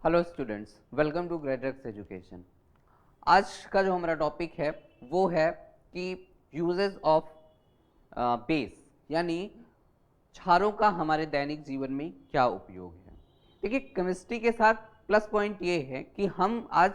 Hello students, welcome to Graderex education. आज का जो हमारा टॉपिक है वो है कि यूजेस ऑफ बेस यानी क्षारों का हमारे दैनिक जीवन में क्या उपयोग है। देखिए, केमिस्ट्री के साथ प्लस पॉइंट ये है कि हम आज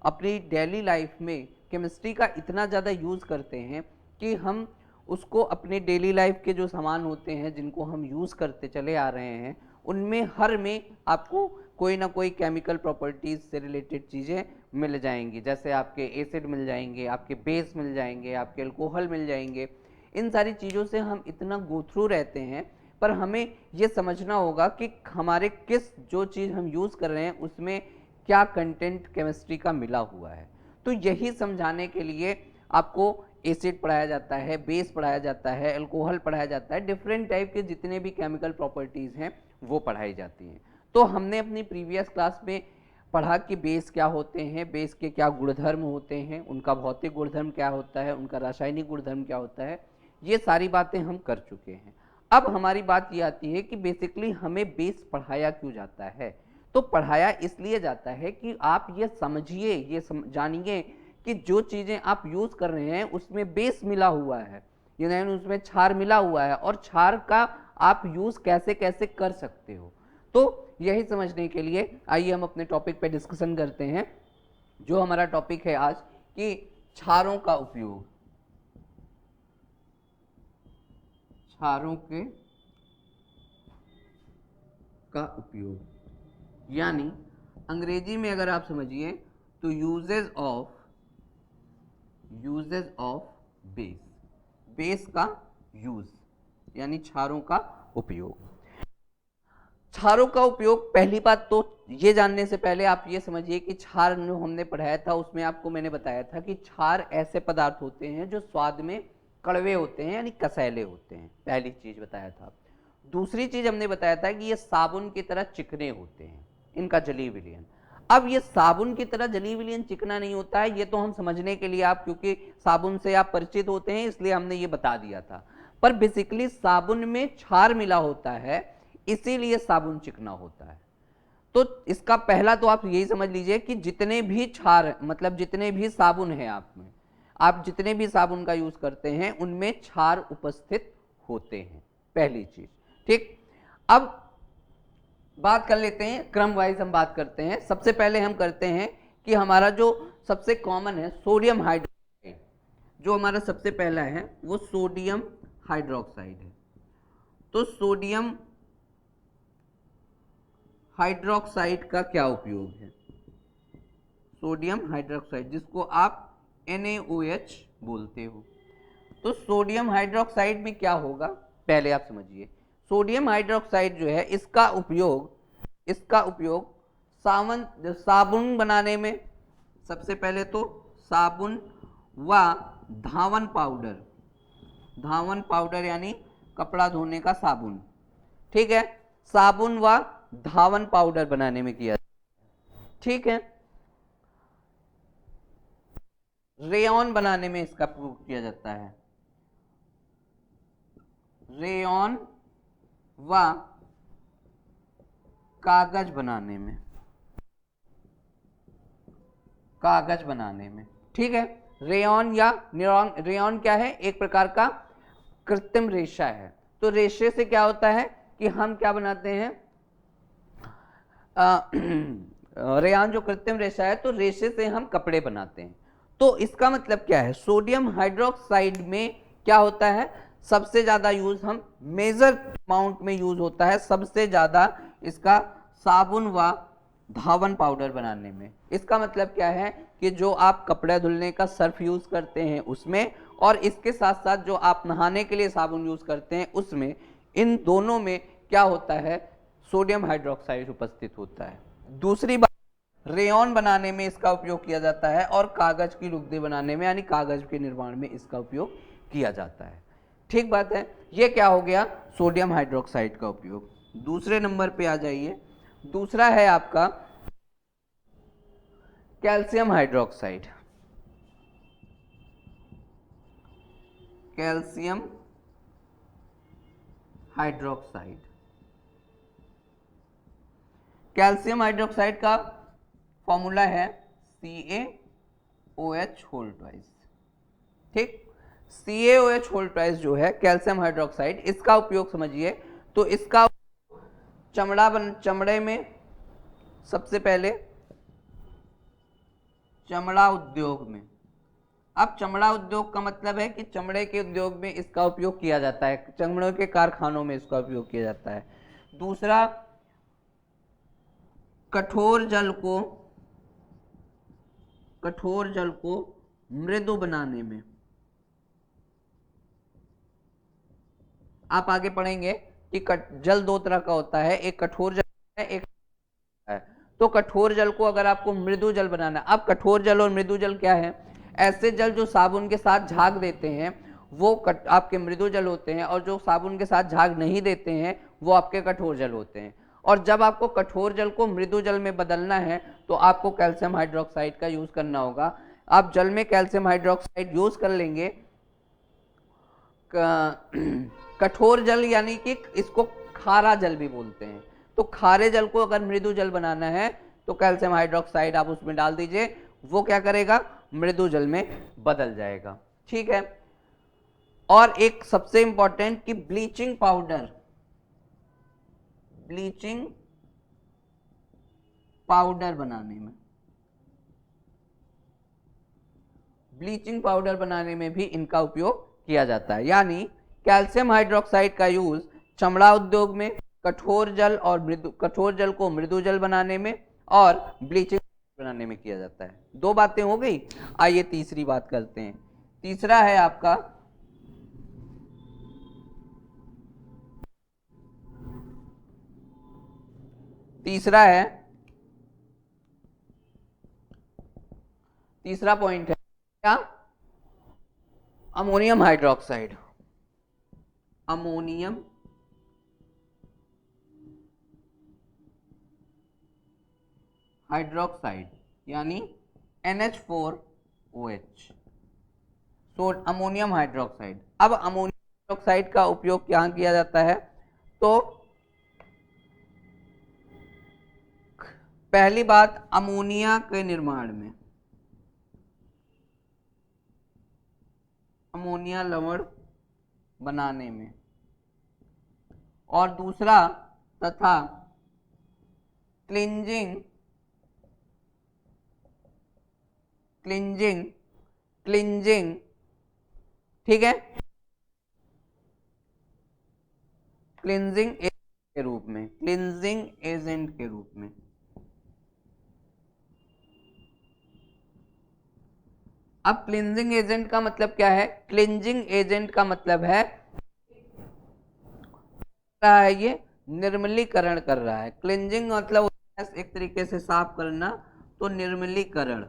अपनी डेली लाइफ में केमिस्ट्री का इतना ज़्यादा यूज़ करते हैं कि हम उसको अपने डेली लाइफ के जो सामान होते हैं जिनको हम यूज़ करते चले आ रहे हैं उनमें हर में आपको कोई ना कोई केमिकल प्रॉपर्टीज़ से रिलेटेड चीज़ें मिल जाएंगी। जैसे आपके एसिड मिल जाएंगे, आपके बेस मिल जाएंगे, आपके अल्कोहल मिल जाएंगे। इन सारी चीज़ों से हम इतना गो थ्रू रहते हैं, पर हमें ये समझना होगा कि हमारे किस जो चीज़ हम यूज़ कर रहे हैं उसमें क्या कंटेंट केमिस्ट्री का मिला हुआ है। तो यही समझाने के लिए आपको एसिड पढ़ाया जाता है, बेस पढ़ाया जाता है, अल्कोहल पढ़ाया जाता है, डिफरेंट टाइप के जितने भी केमिकल प्रॉपर्टीज़ हैं वो पढ़ाई जाती हैं। तो हमने अपनी प्रीवियस क्लास में पढ़ा कि बेस क्या होते हैं, बेस के क्या गुणधर्म होते हैं, उनका भौतिक गुणधर्म क्या होता है, उनका रासायनिक गुणधर्म क्या होता है। ये सारी बातें हम कर चुके हैं। अब हमारी बात ये आती है कि बेसिकली हमें बेस पढ़ाया क्यों जाता है। तो पढ़ाया इसलिए जाता है कि आप ये समझिए, ये जानिए कि जो चीज़ें आप यूज़ कर रहे हैं उसमें बेस मिला हुआ है, यानी उसमें क्षार मिला हुआ है, और क्षार का आप यूज़ कैसे कैसे कर सकते हो। तो यही समझने के लिए आइए हम अपने टॉपिक पे डिस्कशन करते हैं। जो हमारा टॉपिक है आज कि क्षारों का उपयोग, क्षारों के का उपयोग, यानी अंग्रेजी में अगर आप समझिए तो यूजेस ऑफ बेस, बेस का यूज यानी क्षारों का उपयोग। क्षारों का उपयोग, पहली बात तो ये जानने से पहले आप ये समझिए कि क्षार जो हमने पढ़ाया था उसमें आपको मैंने बताया था कि क्षार ऐसे पदार्थ होते हैं जो स्वाद में कड़वे होते हैं यानी कसैले होते हैं। पहली चीज बताया था। दूसरी चीज हमने बताया था कि ये साबुन की तरह चिकने होते हैं, इनका जली विलयन। अब ये साबुन की तरह जली विलयन चिकना नहीं होता है, ये तो हम समझने के लिए, आप क्योंकि साबुन से आप परिचित होते हैं इसलिए हमने ये बता दिया था। पर बेसिकली साबुन में क्षार मिला होता है, इसीलिए साबुन चिकना होता है। तो इसका पहला तो आप यही समझ लीजिए कि जितने भी क्षार, मतलब जितने भी साबुन है आप में, आप जितने भी साबुन का यूज करते हैं उनमें क्षार उपस्थित होते हैं, पहली चीज। ठीक। अब बात कर लेते हैं, क्रम वाइज हम बात करते हैं। सबसे पहले हम करते हैं कि हमारा जो सबसे कॉमन है सोडियम हाइड्रोक्साइड, जो हमारा सबसे पहला है वो सोडियम हाइड्रोक्साइड है। तो सोडियम हाइड्रोक्साइड का क्या उपयोग है? सोडियम हाइड्रोक्साइड, जिसको आप NaOH बोलते हो। तो सोडियम हाइड्रोक्साइड में क्या होगा, पहले आप समझिए। सोडियम हाइड्रोक्साइड जो है इसका उपयोग साबुन बनाने में, सबसे पहले तो साबुन व धावन पाउडर यानी कपड़ा धोने का साबुन, ठीक है, साबुन व धावन पाउडर बनाने में किया, ठीक है। रेयॉन बनाने में इसका प्रयोग किया जाता है, रेयॉन व कागज बनाने में, ठीक है। रेयॉन या नियॉन, रेयॉन क्या है? एक प्रकार का कृत्रिम रेशा है। तो रेशे से क्या होता है कि हम क्या बनाते हैं, रेयॉन जो कृत्रिम रेशा है, तो रेशे से हम कपड़े बनाते हैं। तो इसका मतलब क्या है, सोडियम हाइड्रोक्साइड में क्या होता है, सबसे ज्यादा यूज हम मेजर अमाउंट में यूज होता है सबसे ज्यादा इसका साबुन व धावन पाउडर बनाने में। इसका मतलब क्या है कि जो आप कपड़े धुलने का सर्फ यूज करते हैं उसमें, और इसके साथ साथ जो आप नहाने के लिए साबुन यूज करते हैं उसमें, इन दोनों में क्या होता है, सोडियम हाइड्रोक्साइड उपस्थित होता है। दूसरी बात, रेयॉन बनाने में इसका उपयोग किया जाता है, और कागज की लुगदी बनाने में यानी कागज के निर्माण में इसका उपयोग किया जाता है। ठीक बात है। ये क्या हो गया, सोडियम हाइड्रोक्साइड का उपयोग। दूसरे नंबर पे आ जाइए, दूसरा है आपका calcium hydroxide. Calcium hydroxide, calcium hydroxide का फॉर्मूला है CaOH होल ट्वाइस। ठीक, CaOH होल ट्वाइस जो है कैल्शियम हाइड्रोक्साइड, इसका उपयोग समझिए तो इसका चमड़े में सबसे पहले चमड़ा उद्योग में। अब चमड़ा उद्योग का मतलब है कि चमड़े के उद्योग में इसका उपयोग किया जाता है, चमड़े के कारखानों में इसका उपयोग किया जाता है। दूसरा, कठोर जल को मृदु बनाने में। आप आगे पढ़ेंगे कि जल दो तरह का होता है, एक कठोर जल है, एक है। तो कठोर जल को अगर आपको मृदु जल बनाना है, अब कठोर जल और मृदु जल क्या है? ऐसे जल जो साबुन के साथ झाग देते हैं वो आपके मृदु जल होते हैं, और जो साबुन के साथ झाग नहीं देते हैं वो आपके कठोर जल होते हैं। और जब आपको कठोर जल को मृदु जल में बदलना है तो आपको कैल्शियम हाइड्रोक्साइड का यूज करना होगा। आप जल में कैल्शियम हाइड्रोक्साइड यूज कर लेंगे, कठोर जल यानी कि इसको खारा जल भी बोलते हैं। तो खारे जल को अगर मृदु जल बनाना है तो कैल्शियम हाइड्रोक्साइड आप उसमें डाल दीजिए, वो क्या करेगा? मृदु जल में बदल जाएगा। ठीक है। और एक सबसे इंपॉर्टेंट कि ब्लीचिंग पाउडर बनाने में भी इनका उपयोग किया जाता है। यानी कैल्शियम हाइड्रोक्साइड का यूज चमड़ा उद्योग में, कठोर जल को मृदु जल बनाने में और ब्लीचिंग बनाने में किया जाता है। दो बातें हो गई। आइए तीसरी बात करते हैं। तीसरा है आपका तीसरा पॉइंट है क्या? Ammonium hydroxide. यानी NH4OH, तो अमोनियम हाइड्रोक्साइड। अब अमोनियम हाइड्रोक्साइड का उपयोग क्या किया जाता है? तो पहली बात, अमोनिया के निर्माण में, अमोनिया लवण बनाने में, और दूसरा तथा क्लिंजिंग ठीक है, क्लिंजिंग एजेंट के रूप में। अब क्लिंजिंग एजेंट का मतलब क्या है? क्लिंजिंग एजेंट का मतलब है ये निर्मलीकरण कर रहा है। क्लिंजिंग मतलब एक तरीके से साफ करना, तो निर्मलीकरण।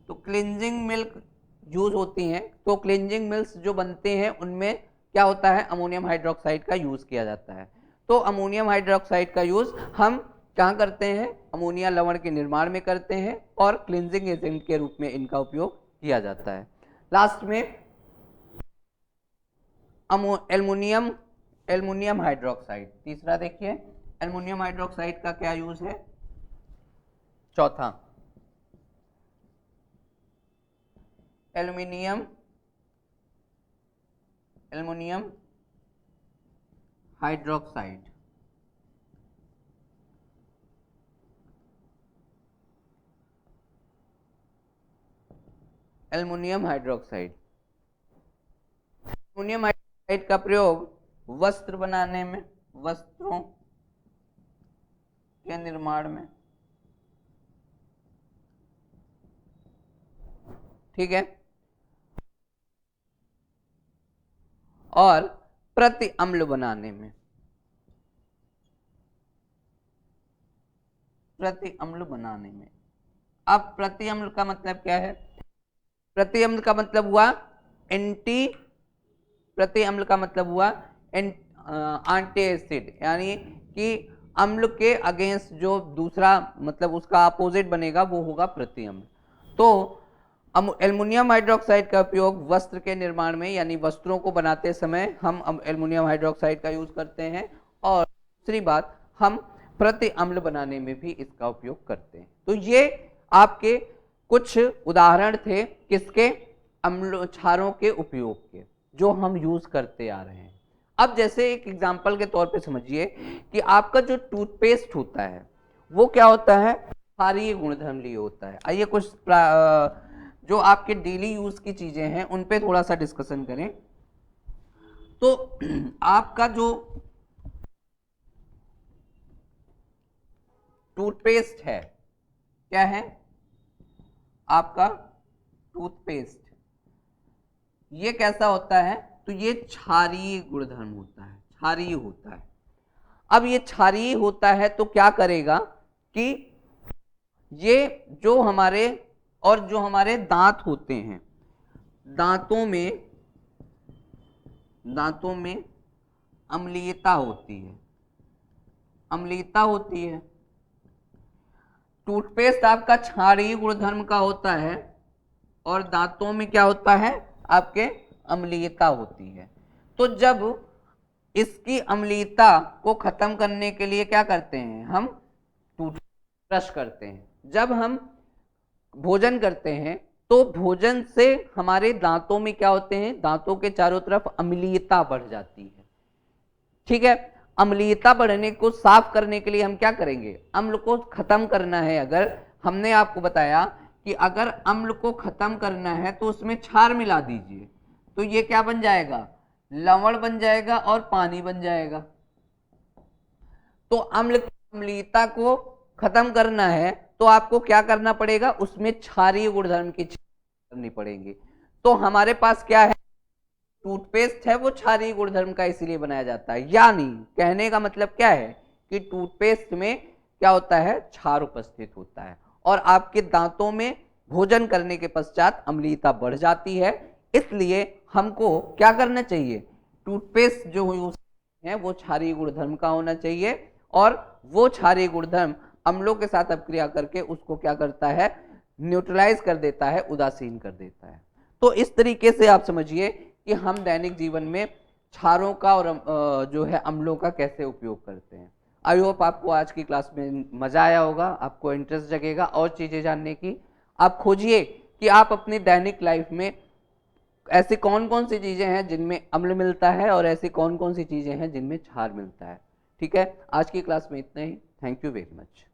तो क्लिंजिंग मिल्क यूज होती हैं, तो क्लिंजिंग मिल्क जो बनते हैं उनमें क्या होता है? अमोनियम हाइड्रोक्साइड का यूज किया जाता है। तो अमोनियम हाइड्रोक्साइड का यूज हम कहाँ करते हैं? अमोनिया लवण के निर्माण में करते हैं और क्लिंजिंग एजेंट के रूप में इनका उपयोग किया जाता है। लास्ट में एल्युमिनियम हाइड्रोक्साइड। तीसरा देखिए, एल्युमिनियम हाइड्रोक्साइड का क्या यूज है? चौथा, एल्युमिनियम हाइड्रोक्साइड। एल्युमिनियम हाइड्रोक्साइड का प्रयोग वस्त्र बनाने में, वस्त्रों के निर्माण में, ठीक है, और प्रति अम्ल बनाने में। अब प्रति अम्ल का मतलब क्या है? प्रति अम्ल का मतलब हुआ एंटी एसिड, यानी कि अम्ल के अगेंस्ट जो दूसरा मतलब उसका अपोजिट बनेगा वो होगा प्रति अम्ल। तो एल्युमिनियम हाइड्रोक्साइड का उपयोग वस्त्र के निर्माण में, यानी वस्त्रों को बनाते समय हम एल्युमिनियम हाइड्रोक्साइड का यूज करते हैं। और दूसरी बात, हम प्रति अम्ल बनाने में भी इसका उपयोग करते हैं। तो ये आपके कुछ उदाहरण थे किसके, अम्ल क्षारों के उपयोग के, जो हम यूज करते आ रहे हैं। अब जैसे एक एग्जांपल के तौर पे समझिए कि आपका जो टूथपेस्ट होता है वो क्या होता है, क्षारीय गुणधर्म लिए होता है। आइए कुछ जो आपके डेली यूज की चीजें हैं उन पे थोड़ा सा डिस्कशन करें। तो आपका जो टूथपेस्ट है, क्या है आपका टूथपेस्ट, ये कैसा होता है, तो ये क्षारीय गुणधर्म होता है, क्षारीय होता है। अब ये क्षारीय होता है तो क्या करेगा कि ये जो हमारे दांत होते हैं, दांतों में अम्लीयता होती है, अम्लीयता होती है। टूथपेस्ट आपका क्षारीय गुणधर्म का होता है और दांतों में क्या होता है, आपके अम्लीयता होती है। तो जब इसकी अम्लीयता को खत्म करने के लिए क्या करते हैं, हम ब्रश करते हैं। जब हम भोजन करते हैं तो भोजन से हमारे दांतों में क्या होते हैं, दांतों के चारों तरफ अम्लीयता बढ़ जाती है। ठीक है, अम्लीयता बढ़ने को साफ करने के लिए हम क्या करेंगे, अम्ल को खत्म करना है। अगर हमने आपको बताया कि अगर अम्ल को खत्म करना है तो उसमें क्षार मिला दीजिए, तो ये क्या बन जाएगा, लवण बन जाएगा और पानी बन जाएगा। तो अम्ल की अम्लीयता को खत्म करना है तो आपको क्या करना पड़ेगा, उसमें क्षारीय गुणधर्म की करनी पड़ेगी। तो हमारे पास क्या है, टूथपेस्ट है वो क्षारीय गुणधर्म का इसीलिए बनाया जाता है। यानी कहने का मतलब क्या है कि टूथपेस्ट में क्या होता है, क्षार उपस्थित होता है और आपके दांतों में भोजन करने के पश्चात अम्लीयता बढ़ जाती है। इसलिए हमको क्या करना चाहिए, टूथपेस्ट जो यूज है वो क्षारीय गुणधर्म का होना चाहिए और वो क्षारीय गुणधर्म अम्लों के साथ अपक्रिया करके उसको क्या करता है, न्यूट्रलाइज कर देता है, उदासीन कर देता है। तो इस तरीके से आप समझिए कि हम दैनिक जीवन में क्षारों का और जो है अम्लों का कैसे उपयोग करते हैं। आई होप आपको आज की क्लास में मजा आया होगा, आपको इंटरेस्ट जगेगा और चीजें जानने की। आप खोजिए कि आप अपनी दैनिक लाइफ में ऐसी कौन कौन सी चीजें हैं जिनमें अम्ल मिलता है और ऐसी कौन कौन सी चीजें हैं जिनमें क्षार मिलता है। ठीक है, आज की क्लास में इतना ही। Thank you very much.